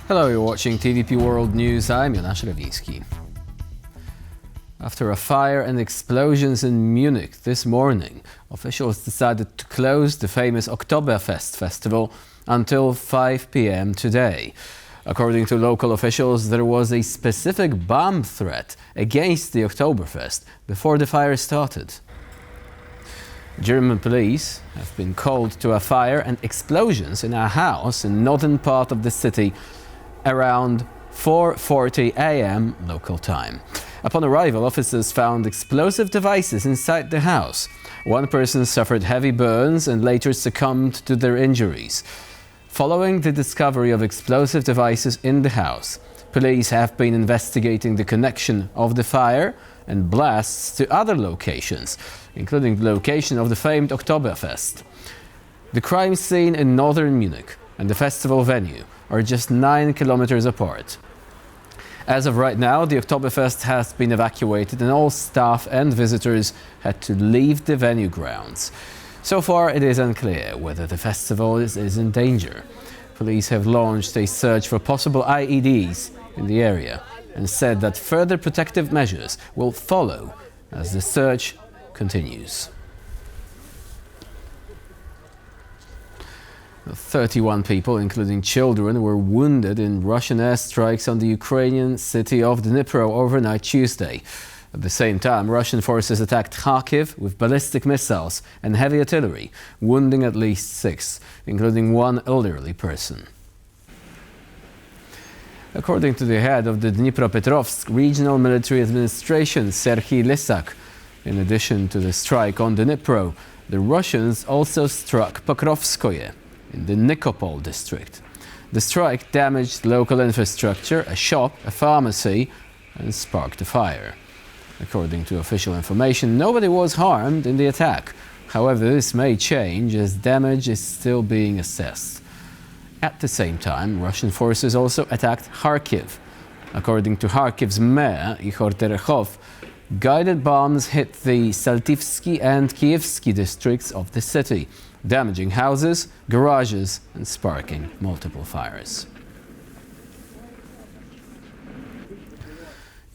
Hello, you're watching TVP World News. I'm Jonasz Rewiński. After a fire and explosions in Munich this morning, officials decided to close the famous Oktoberfest festival until 5 p.m. today. According to local officials, there was a specific bomb threat against the Oktoberfest before the fire started. German police have been called to a fire and explosions in a house in northern part of the city around 4:40 a.m. local time. Upon arrival, officers found explosive devices inside the house. One person suffered heavy burns and later succumbed to their injuries. Following the discovery of explosive devices in the house, police have been investigating the connection of the fire and blasts to other locations, including the location of the famed Oktoberfest. The crime scene in northern Munich and the festival venue are just 9 kilometers apart. As of right now, the Oktoberfest has been evacuated and all staff and visitors had to leave the venue grounds. So far, it is unclear whether the festival is in danger. Police have launched a search for possible IEDs in the area and said that further protective measures will follow as the search continues. 31 people, including children, were wounded in Russian airstrikes on the Ukrainian city of Dnipro overnight Tuesday. At the same time, Russian forces attacked Kharkiv with ballistic missiles and heavy artillery, wounding at least 6, including one elderly person. According to the head of the Dnipropetrovsk Regional Military Administration, Serhiy Lysak, in addition to the strike on Dnipro, the Russians also struck Pokrovskoye in the Nikopol district. The strike damaged local infrastructure, a shop, a pharmacy, and sparked a fire. According to official information, nobody was harmed in the attack. However, this may change as damage is still being assessed. At the same time, Russian forces also attacked Kharkiv. According to Kharkiv's mayor, Ihor Terechov, guided bombs hit the Saltivsky and Kievsky districts of the city, damaging houses, garages, and sparking multiple fires.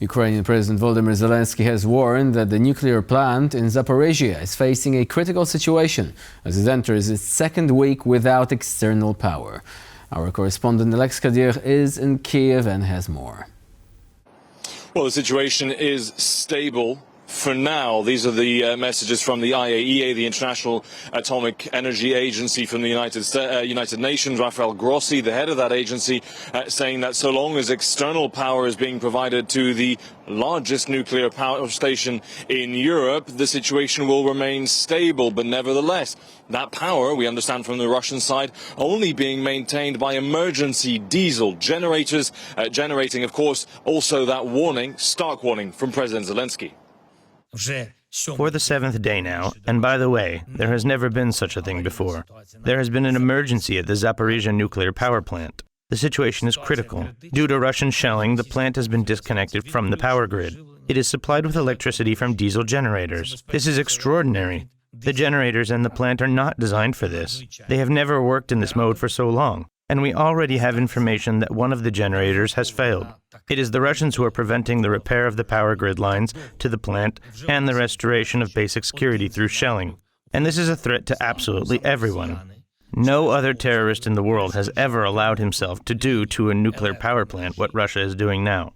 Ukrainian President Volodymyr Zelensky has warned that the nuclear plant in Zaporizhia is facing a critical situation as it enters its second week without external power. Our correspondent Alex Kadir is in Kiev and has more. Well, the situation is stable. For now, these are the messages from the IAEA, the International Atomic Energy Agency from the United Nations. Rafael Grossi, the head of that agency, saying that so long as external power is being provided to the largest nuclear power station in Europe, the situation will remain stable. But nevertheless, that power, we understand from the Russian side, only being maintained by emergency diesel generators, generating, of course, also that warning, stark warning from President Zelensky. For the 7th day now, and by the way, there has never been such a thing before. There has been an emergency at the Zaporizhia nuclear power plant. The situation is critical. Due to Russian shelling, the plant has been disconnected from the power grid. It is supplied with electricity from diesel generators. This is extraordinary. The generators and the plant are not designed for this. They have never worked in this mode for so long, and we already have information that one of the generators has failed. It is the Russians who are preventing the repair of the power grid lines to the plant and the restoration of basic security through shelling. And this is a threat to absolutely everyone. No other terrorist in the world has ever allowed himself to do to a nuclear power plant what Russia is doing now.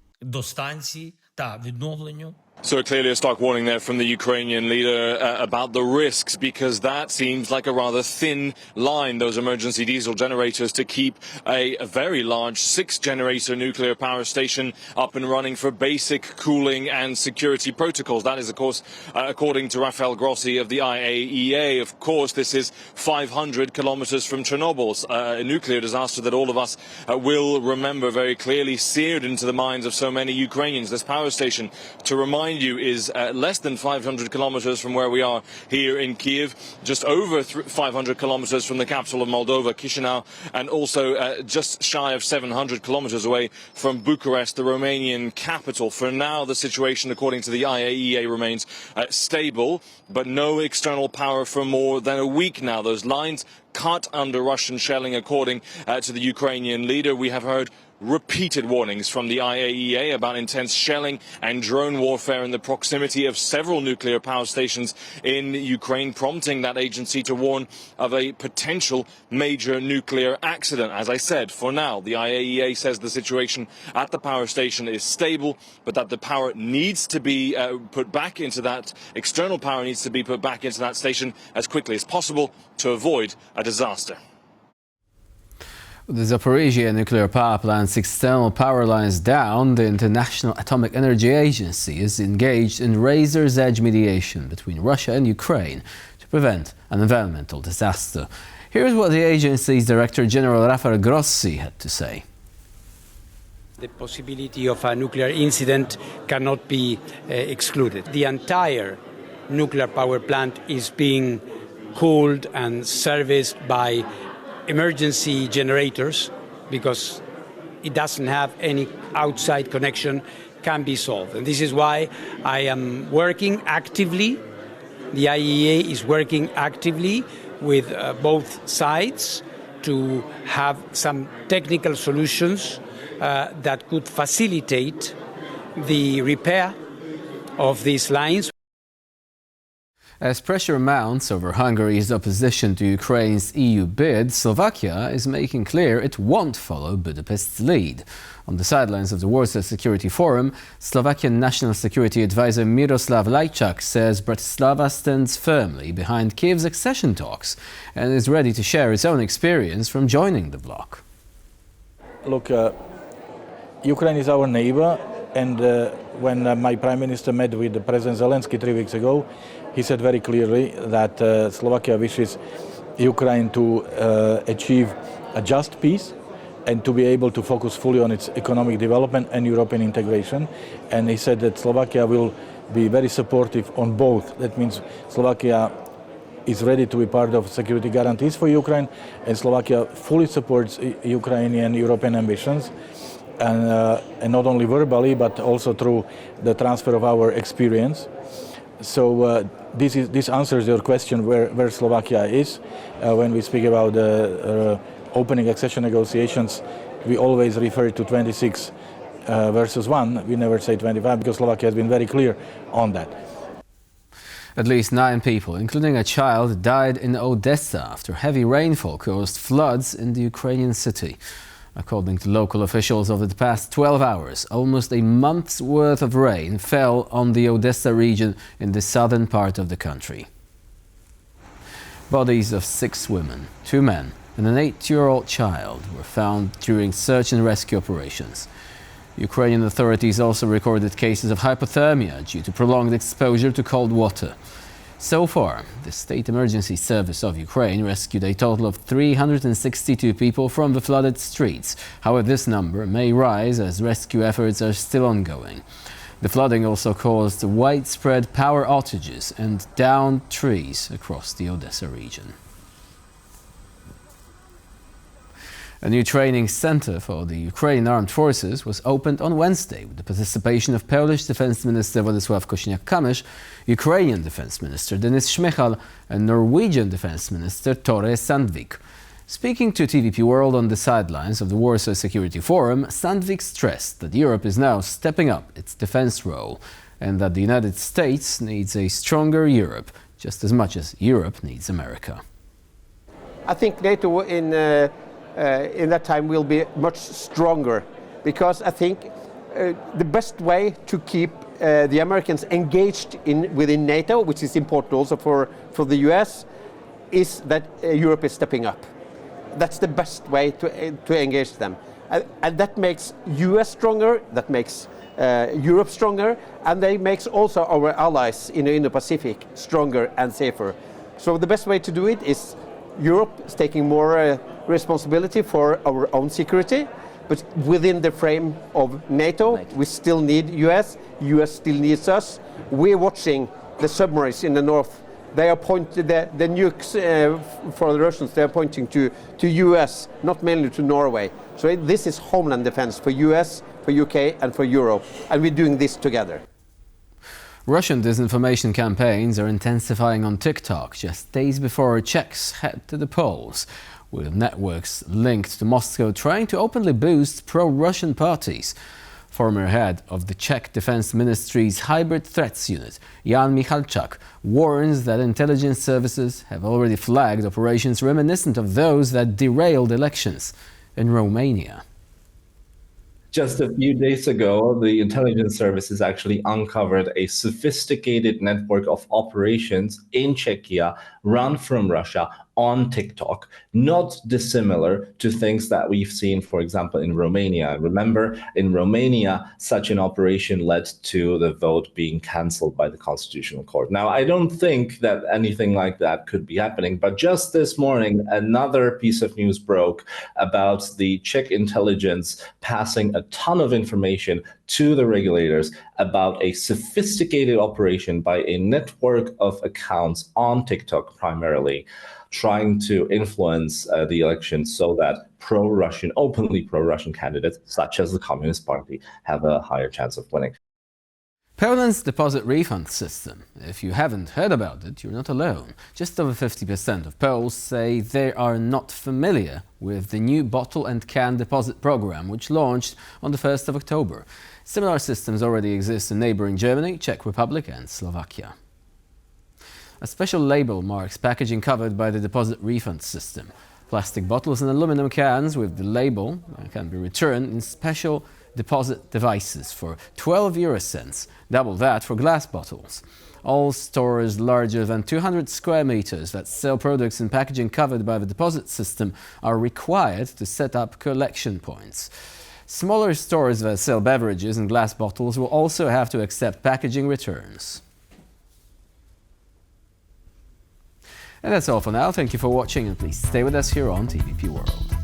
So clearly a stark warning there from the Ukrainian leader about the risks, because that seems like a rather thin line, those emergency diesel generators, to keep a very large 6-generator nuclear power station up and running for basic cooling and security protocols. That is, of course, according to Rafael Grossi of the IAEA. Of course, this is 500 kilometers from Chernobyl, a nuclear disaster that all of us will remember very clearly, seared into the minds of so many Ukrainians. This power station, to remind you, is less than 500 kilometers from where we are here in Kiev, just over 500 kilometers from the capital of Moldova, Chisinau, and also just shy of 700 kilometers away from Bucharest, the Romanian capital. For now, the situation, according to the IAEA, remains stable, but no external power for more than a week now. Those lines cut under Russian shelling, according to the Ukrainian leader. We have heard repeated warnings from the IAEA about intense shelling and drone warfare in the proximity of several nuclear power stations in Ukraine, prompting that agency to warn of a potential major nuclear accident. As I said, for now, the IAEA says the situation at the power station is stable, but that the power needs to be put back into that, external power needs to be put back into that station as quickly as possible to avoid a disaster. With the Zaporizhzhia nuclear power plant's external power lines down, the International Atomic Energy Agency is engaged in razor's edge mediation between Russia and Ukraine to prevent an environmental disaster. Here's what the agency's Director General Rafael Grossi had to say. The possibility of a nuclear incident cannot be excluded. The entire nuclear power plant is being cooled and serviced by emergency generators because it doesn't have any outside connection, can be solved. And this is why I am working actively. The IAEA is working actively with both sides to have some technical solutions that could facilitate the repair of these lines. As pressure mounts over Hungary's opposition to Ukraine's EU bid, Slovakia is making clear it won't follow Budapest's lead. On the sidelines of the Warsaw Security Forum, Slovakian National Security Advisor Miroslav Lajčák says Bratislava stands firmly behind Kiev's accession talks and is ready to share its own experience from joining the bloc. Look, Ukraine is our neighbor, and when my Prime Minister met with President Zelensky 3 weeks ago, he said very clearly that Slovakia wishes Ukraine to achieve a just peace and to be able to focus fully on its economic development and European integration. And he said that Slovakia will be very supportive on both. That means Slovakia is ready to be part of security guarantees for Ukraine, and Slovakia fully supports Ukrainian European ambitions. And not only verbally, but also through the transfer of our experience. So this answers your question where Slovakia is. When we speak about the opening accession negotiations, we always refer to 26 versus 1. We never say 25 because Slovakia has been very clear on that. At least 9 people, including a child, died in Odessa after heavy rainfall caused floods in the Ukrainian city. According to local officials, over the past 12 hours, almost a month's worth of rain fell on the Odessa region in the southern part of the country. Bodies of 6 women, 2 men and an 8-year-old child were found during search and rescue operations. Ukrainian authorities also recorded cases of hypothermia due to prolonged exposure to cold water. So far, the State Emergency Service of Ukraine rescued a total of 362 people from the flooded streets. However, this number may rise as rescue efforts are still ongoing. The flooding also caused widespread power outages and downed trees across the Odessa region. A new training center for the Ukrainian Armed Forces was opened on Wednesday with the participation of Polish Defense Minister Władysław Kosiniak-Kamysz, Ukrainian Defense Minister Denis Shmyhal and Norwegian Defense Minister Tore Sandvik. Speaking to TVP World on the sidelines of the Warsaw Security Forum, Sandvik stressed that Europe is now stepping up its defense role and that the United States needs a stronger Europe, just as much as Europe needs America. I think NATO in that time will be much stronger, because I think the best way to keep the Americans engaged within NATO, which is important also for the US, is that Europe is stepping up. That's the best way to engage them. And that makes US stronger, that makes Europe stronger, and that makes also our allies in the Indo-Pacific stronger and safer. So the best way to do it is Europe is taking more responsibility for our own security, but within the frame of NATO, we still need US still needs us. We're watching the submarines in the north. They are pointing the nukes for the Russians. They are pointing to US, not mainly to Norway. So this is homeland defense for US, for UK, and for Europe, and we're doing this together. Russian disinformation campaigns are intensifying on TikTok just days before Czechs head to the polls. with networks linked to Moscow trying to openly boost pro-Russian parties. Former head of the Czech Defense Ministry's Hybrid Threats Unit, Jan Michalczak, warns that intelligence services have already flagged operations reminiscent of those that derailed elections in Romania. Just a few days ago, the intelligence services actually uncovered a sophisticated network of operations in Czechia run from Russia on TikTok, not dissimilar to things that we've seen, for example, in Romania. Remember, in Romania, such an operation led to the vote being cancelled by the Constitutional Court. Now, I don't think that anything like that could be happening, but just this morning, another piece of news broke about the Czech intelligence passing a ton of information to the regulators about a sophisticated operation by a network of accounts on TikTok primarily, trying to influence the election so that pro-Russian, openly pro-Russian candidates, such as the Communist Party, have a higher chance of winning. Poland's deposit refund system. If you haven't heard about it, you're not alone. Just over 50% of Poles say they are not familiar with the new bottle and can deposit program, which launched on the 1st of October. Similar systems already exist in neighboring Germany, Czech Republic and Slovakia. A special label marks packaging covered by the deposit refund system. Plastic bottles and aluminum cans with the label can be returned in special deposit devices for 12 euro cents, double that for glass bottles. All stores larger than 200 square meters that sell products in packaging covered by the deposit system are required to set up collection points. Smaller stores that sell beverages and glass bottles will also have to accept packaging returns. And that's all for now. Thank you for watching and please stay with us here on TVP World.